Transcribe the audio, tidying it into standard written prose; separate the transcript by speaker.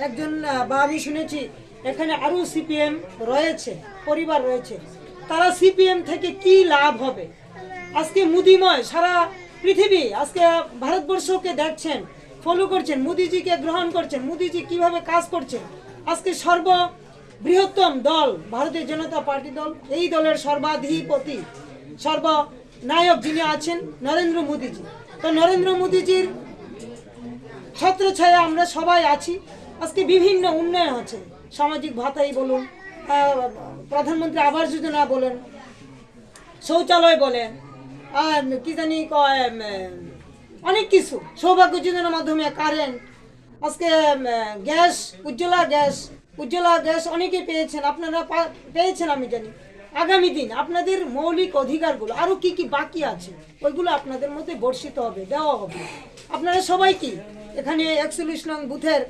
Speaker 1: একজন বা আমি শুনেছি এখানে আরও সিপিএম রয়েছে, পরিবার রয়েছে, তারা সিপিএম থেকে কি লাভ হবে? আজকে মোদিময় সারা পৃথিবী আজকে ভারতবর্ষকে দেখছেন, ফলো করছেন, মোদিজিকে গ্রহণ করছেন, মোদিজি কিভাবে কাজ করছেন। আজকে বৃহত্তম দল ভারতীয় জনতা পার্টি দল, এই দলের সর্বাধিপতি সর্বনায়ক যিনি আছেন নরেন্দ্র মোদিজি। তো নরেন্দ্র মোদিজির ছত্রছায়া আমরা সবাই আছি। আজকে বিভিন্ন উন্নয়ন হচ্ছে, সামাজিক ভাতাই বলুন, প্রধানমন্ত্রী আবাস যোজনা বলেন, শৌচালয় বলেন, আর কি জানি কয় অনেক কিছু, সৌভাগ্য যোজনার মাধ্যমে কারেন্ট, আজকে গ্যাস, উজ্জ্বলা গ্যাস অনেকে পেয়েছেন, আপনারা পেয়েছেন আমি জানি। আগামী দিন আপনাদের মৌলিক অধিকারগুলো আরও কি কি বাকি আছে ওইগুলো আপনাদের মধ্যে বর্ষিত হবে, দেওয়া হবে। আপনারা সবাই কি এখানে 41 নং বুথের